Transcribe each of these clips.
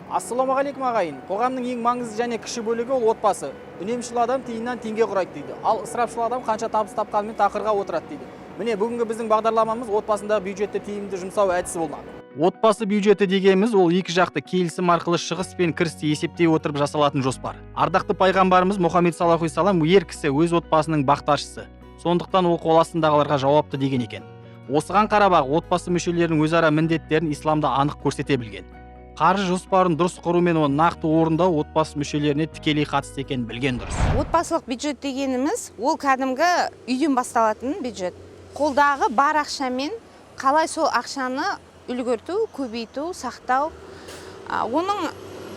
Ассалаумағалейкум ағайын. Қоғамның ең маңызды және кіші бөлігі ол отбасы. Үнемшіл адам тиыннан теңге құрайды дейді. Ал ысырапшыл адам қанша табыс тапқанымен тақырға отырады дейді. Міне бүгінгі біздің бағдарламамыз отбасында бюджетті тиімді жұмсау әдісі болмақ. Отбасы бюджеті дегеніміз ол екі жақты келісім арқылы шығыс пен кірісті есептей отырып жасалатын жоспар. Ардақты пайғамбарымыз Мұхаммед саллаллаху алейхи вассалам ер кісі өз отбасының бақташысы. Сондықтан ол қол астындағыларға жауапты деген екен. Осыған қарап отбасы мүшелерінің өзара міндеттерін исламда анық көрсете білген. Қаржы жоспарын дұрыс құру мен оны нақты орындау отбасы мүшелеріне тікелей қатысты екенін білген дұрыс. Отбасылық бюджет дегеніміз ол кәдімгі үйден басталатын бюджет. Қолдағы бар ақшамен қалай сол ақшаны үлгерту, көбейту, сақтау. Оның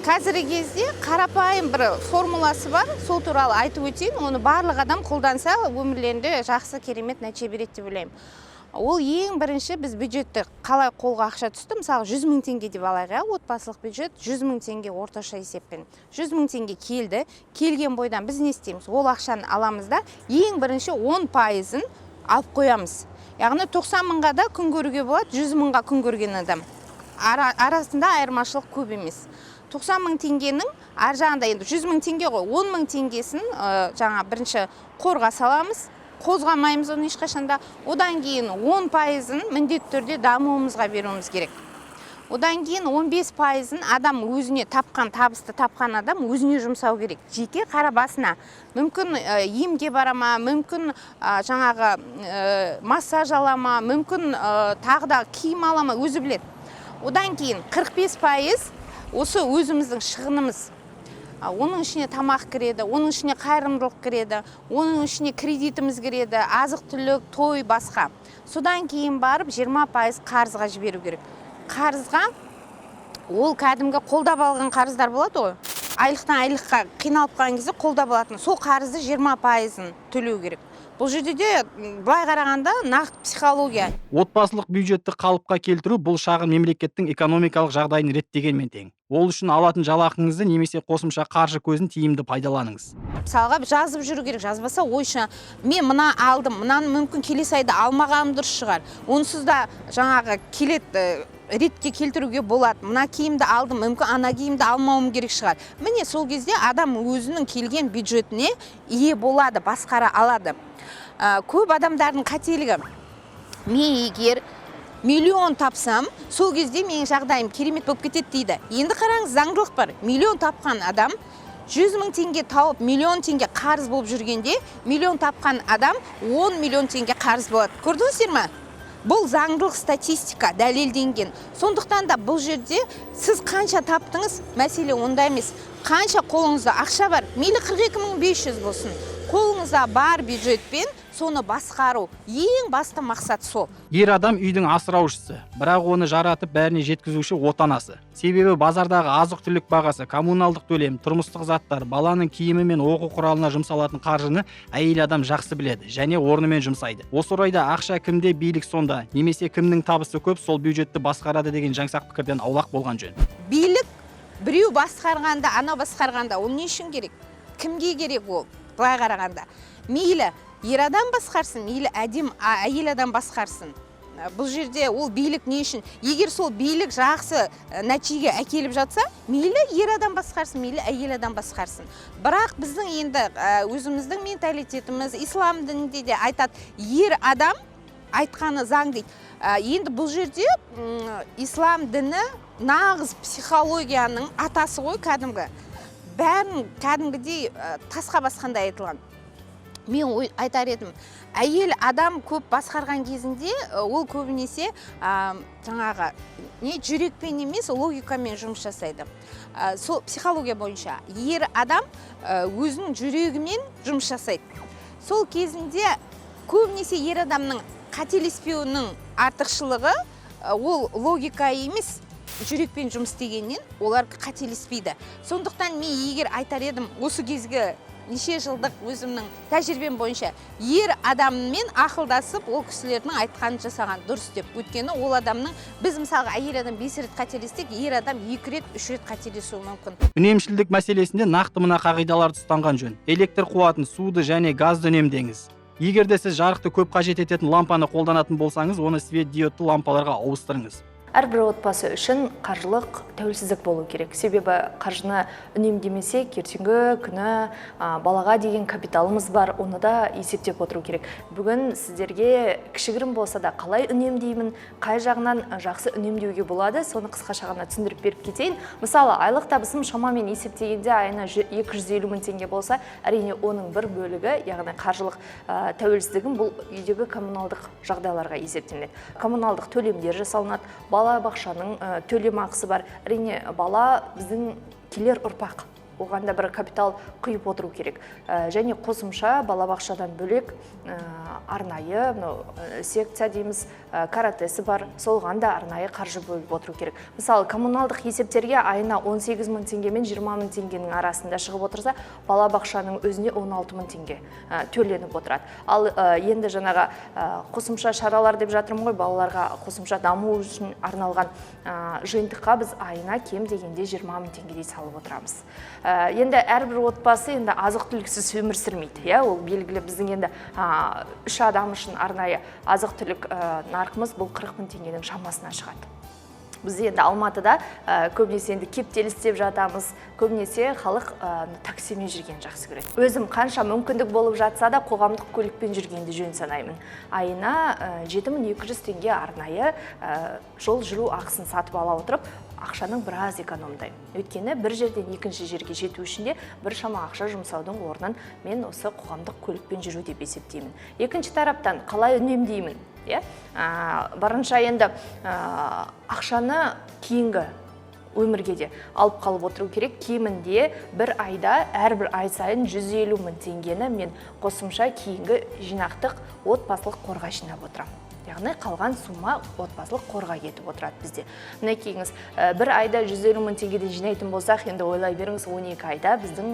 қазіргі кезде қарапайым бір формуласы бар, сол туралы айтып өтейін. Оны барлық адам қолданса өмірлерінде жақсы керемет нәтиже береді деп ойлаймын. Ол ең бірінші біз бюджетті қалай қолға ақша түсті, мысалы 100 мың теңге деп алайық, отбасылық бюджет 100 мың теңге орташа есеппен. 100 мың теңге келді, келген бойдан біз не істейміз? Ол ақшаны аламыз да, ең бірінші 10%-ын алып қоямыз. Яғни 90 мыңға да күн көруге болады, 100 мыңға күн көрген адам. Арасында айырмашылық көп емес. 90 мың теңгенің ар жағында енді 100 мың теңге ғой, 10 мың теңгесін жаңа бірінші қорға саламыз. Қозғамаймыз оны ешқашанда. Одан кейін 10%-ын міндетті түрде дамуымызға беруіміз керек. Одан кейін 15%-ын адам өзіне тапқан, табысты тапқан адам өзіне жұмсау керек. Жеке қара басына. Мүмкін емге барама, мүмкін жаңағы массаж алама, мүмкін тағы да киім алама, өзі біледі. Одан кейін 45% осы өзіміздің шығынымыз. Оның ішіне тамақ кіреді, оның ішіне қайырымдылық кіреді, оның ішіне кредитіміз кіреді, азық түлік, той, басқа. Содан кейін барып 20% қарызға жіберу керек. Қарызға ол кәдімгі қолдап алған қарыздар болады ғой. Айлықтан айлыққа қиналып қалған кезде қолдап алатын. Сол қарызды 20%-ын төлеу керек. Бұл жерде де былай қарағанда нақты психология. Отбасылық бюджетті қалыпқа келтіру бұл шағын мемлекеттің экономикалық жағдайын реттегенмен тең. Ол үшін алатын жалақыңызды немесе қосымша қаржы көзін тиімді пайдаланыңыз. Мысалға жазып жүру керек, жазбаса ойша мен мына алдым, мынаны мүмкін келесі айда алмағаным дұрыс шығар. Онсыз да жаңағы келет ретке келтіруге болады. Мына киімді алдым, мүмкін ана киімді алмауым керек шығар. Міне сол кезде адам өзінің келген бюджетіне ие болады, басқара алады. Көп адамдардың қателігі, мен егер миллион тапсам, сол кезде менің жағдайым керемет болып кетеді дейді. Енді қараңыз, заңдылық бар. Миллион тапқан адам 100 мың теңге тауып, миллион теңге қарыз болып жүргенде, миллион тапқан адам 10 миллион теңге қарыз болады. Көрдіңіздер ме? Бұл заңдылық статистика дәлелденген. Сондықтан да бұл жерде сіз қанша таптыңыз, мәселе онда емес. Қанша қолыңызда ақша бар, мейлі 42.500 болсын. Қолыңызда бар бюджетпен соны басқару. Ең басты мақсат сол. Ер адам үйдің асыраушысы, бірақ оны жаратып бәріне жеткізуші отанасы. Себебі базардағы азық-түлік бағасы, коммуналдық төлем, тұрмыстық заттар, баланың киімі мен оқу құралына жұмсалатын қаржыны әйел адам жақсы біледі және орнымен жұмсайды. Осы орайда ақша кімде, билік сонда, немесе кімнің табысы көп, сол бюджетті басқарады деген жаңсақ пікірден аулақ болған жөн. Билік біреу басқарғанда, ана басқарғанда, ол не үшін керек? Кімге керек ол? Былай қарағанда. Мейлі ер адам басқарсын, мейлі әйел адам басқарсын. Бұл жерде ол билік не үшін? Егер сол билік жақсы нәтижеге әкеліп жатса, мейлі ер адам басқарсын, мейлі әйел адам басқарсын. Бірақ біздің енді өзіміздің менталитетіміз, ислам дінінде де айтады, ер адам айтқаны заң дейді. Енді бұл жерде ислам діні нағыз психологияның атасы ғой кәдімгі. Бәрін кәдімгідей тасқа басқандай айтылған. Мен айтар едім, әйел адам көп басқарған кезінде ол көбінесе жаңағы жүрекпен емес, логикамен жұмыс жасайды. Сол психология бойынша ер адам өзінің жүрегімен жұмыс жасайды. Сол кезінде көбінесе ер адамның қателеспеуінің артықшылығы ол логика емес, жүрекпен жұмыс істегеннен олар қателеспейді. Сондықтан мен егер айтар едім, осы кезге неше жылдық өзімнің тәжірибем бойынша ер адаммен ақылдасып, ол кісілердің айтқанын жасаған дұрыс деп. Өйткені ол адамның, біз мысалға әйел адам 5 рет қателестік, ер адам 2 рет, 3 рет қателесуі мүмкін. Үнемшілдік мәселесінде нақты мына қағидаларды ұстанған жөн. Электр қуатын, суды және газды үнемдеңіз. Егер де сіз жарықты көп қажет ететін лампаны қолданатын болсаңыз, оны свет диодты лампаларға ауыстырыңыз. Әрбір отбасы үшін қаржылық тәуелсіздік болу керек. Себебі қаржыны үнемдемесек, ертеңгі күні балаға деген капиталымыз бар, оны да есептеп отыру керек. Бүгін сіздерге кішігірім болса да қалай үнемдеймін, қай жағынан жақсы үнемдеуге болады, соны қысқаша ғана түсіндіріп беріп кетейін. Мысалы, айлық табысым шамамен есептегенде айына 250 мың теңге болса, әрине оның бір бөлігі, яғни қаржылық тәуелсіздігім бұл үйдегі коммуналдық жағдайларға есептелінеді. Коммуналдық төлемдер жасалынады, бала бақшаның төлемақысы бар. Әрине, бала біздің келер ұрпақ. Оған да бір капитал құйып отыру керек. Және қосымша балабақшадан бөлек арнайы секция дейміз, каратесі бар, солған да арнайы қаржы бөліп отыру керек. Мысалы, коммуналдық есептерге айына 18 мың теңге мен 20 мың теңгенің арасында шығып отырса, балабақшаның өзіне 16 мың теңге төленіп отырады. Ал енді жаңағы қосымша шаралар деп жатырмын ғой, балаларға қосымша даму үшін арналған жиынтыққа біз айына кем дегенде 20 мың теңгедей салып отырамыз. Енді әрбір отбасы енді азық-түліксіз өмір сүрмейді. Ол белгілі біздің енді 3 адам үшін арнайы азық-түлік нарқымыз бұл 40 мың теңгенің шамасына шығады. Біз енді Алматыда көбінесе енді кептеліс деп жатамыз, көбінесе халық таксимен жүрген жақсы көреді. Өзім қанша мүмкіндік болып жатса да қоғамдық көлікпен жүргенді жөн санаймын. Айына 7200 теңге арнайы жол жүру ақысын сатып ала отырып, ақшаның біраз экономдаймын. Өйткені бір жерден екінші жерге жету үшін де бір шама ақша жұмсаудың орнын мен осы қоғамдық көлікпен жүру деп есептеймін. Екінші тараптан қалай үнемдеймін? Барынша енді ақшаны кейінгі өмірге де алып қалып отыру керек. Кемінде бір айда әрбір ай сайын 150 мың теңгені мен қосымша кейінгі жинақтық отбасылық қорға жинап отырамын. Яғни қалған сума отбасылық қорға кетіп отырады бізде. Мінекейіңіз, бір айда 150 мың теңгеден жинайтын болсақ, енді ойлай беріңіз, 12 айда біздің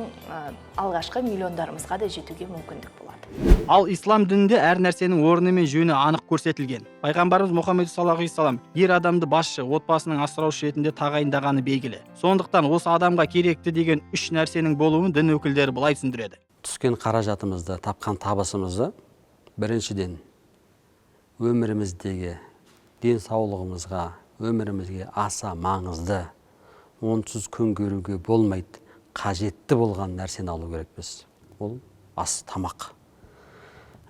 алғашқы миллиондарымызға да жетуге мүмкіндік болады. Ал ислам дінінде әр нәрсенің орны мен жөні анық көрсетілген. Пайғамбарымыз Мұхаммед саллаллаху алейхи вассалам ер адамды басшы, отбасының асыраушы ретінде тағайындағаны белгілі. Сондықтан осы адамға керекті деген 3 нәрсенің болуын дін өкілдері былай түсіндіреді. Түскен қаражатымызды, тапқан табысымызды біріншіден өміріміздегі денсаулығымызға, өмірімізге аса маңызды, онсыз күн көруге болмайды, қажетті болған нәрсені алу керекпіз. Ол ас, тамақ.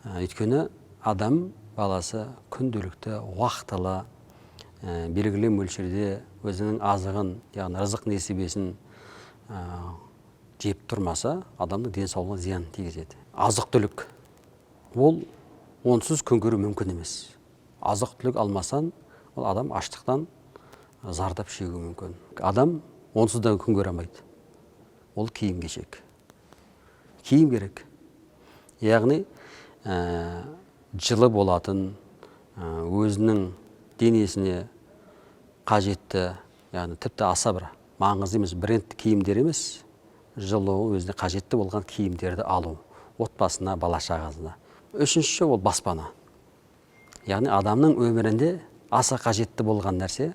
Өйткені адам баласы күнделікті, уақытылы, белгілі мөлшерде өзінің азығын, яғни рызық несібесін жеп тұрмаса, адамның денсаулығына зиян тигізеді. Азық-түлік. Ол онсыз күн көру мүмкін емес. Азық-түлік алмасан, ол адам аштықтан зардап шегуі мүмкін. Адам онсыз да күн көре алмайды. Ол киім-кешек. Киім керек. Яғни жылы болатын, өзінің денесіне қажетті, яғни тіпті аса бір маңызды емес, брендті киімдер емес, жылы өзіне қажетті болған киімдерді алу, отбасына, бала-шағасына. Үшінші ол баспана. Яғни адамның өмірінде аса қажетті болған нәрсе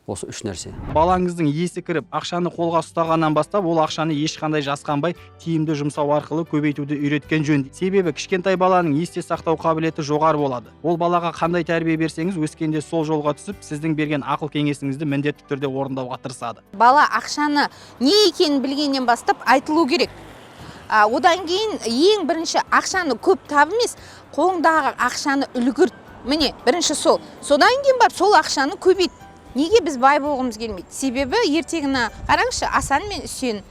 осы 3 нәрсе. Балаңыздың есі кіріп, ақшаны қолға ұстағаннан бастап, ол ақшаны ешқандай жасқанбай, тиімді жұмсау арқылы көбейтуді үйреткен жөн. Себебі кішкентай баланың есте сақтау қабілеті жоғары болады. Ол балаға қандай тәрбие берсеңіз, өскенде сол жолға түсіп, сіздің берген ақыл кеңесіңізді міндетті түрде орындауға тырысады. Бала ақшаны не екенін білгеннен бастап айтылу керек. Одан кейін ең бірінші ақшаны көп табу емес, қолыңдағы ақшаны үлгірт. Міне, бірінші сол. Содан кейін барып сол ақшаны көбейт. Неге біз бай болғымыз келмейді? Себебі ертеңіне қараңызшы, Асан мен Үсен,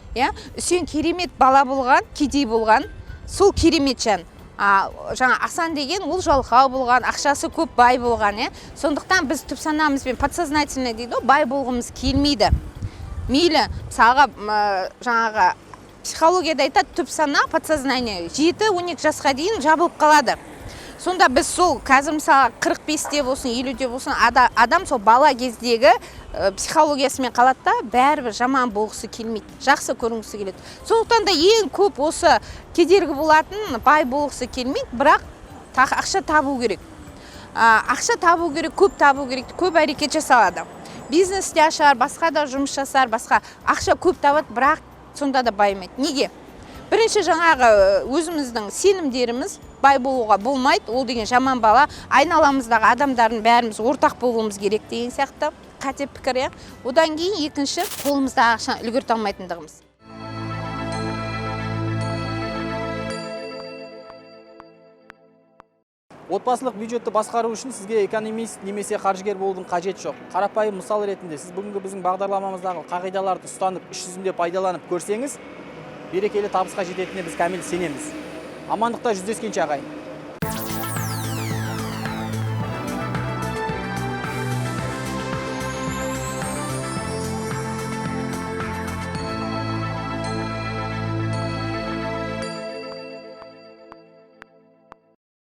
Үсен керемет бала болған, кедей болған, сол керемет жан. Жаңа Асан деген ол жалқау болған, ақшасы көп бай болған. Сондықтан біз түп санамызбен подсознательно дейді, бай болғымыз келмейді. Мейлі, мысалға жаңағы психологияда айтады, түп сана, подсознание 7-12 жасқа дейін жабылып қалады. Сонда біз сол қазір мысалы 45-те болсын, 50-де болсын, адам сол бала кездегі психологиясымен қалады да, бәрібір жаман болғысы келмейді, жақсы көрінгісі келеді. Сондықтан да ең көп осы кедергі болатын, бай болғысы келмейді, бірақ ақша табу керек. Ақша табу керек, көп табу керек, көп әрекет жасалады. Бизнесте ашар, басқа да жұмыс жасар, басқа ақша көп табады, бірақ сонда да байымайды. Неге? Бірінші жаңағы өзіміздің сенімдеріміз, бай болуға болмайды, ол деген жаман бала. Айналамыздағы адамдардың бәріміз ортақ болуымыз керек деген сияқты қате пікір. Одан кейін екінші қолымыздағы ақшаны үлгерте алмайтындығымыз. Отбасылық бюджетті басқару үшін сізге экономист немесе қаржыгер болудың қажеті жоқ. Қарапайым мысал ретінде сіз бүгінгі біздің бағдарламамыздағы қағидаларды ұстанып, іс жүзінде пайдаланып көрсеңіз, берекелі табысқа жететініне біз кәміл сенеміз. Амандықта жүздескенше ағайын.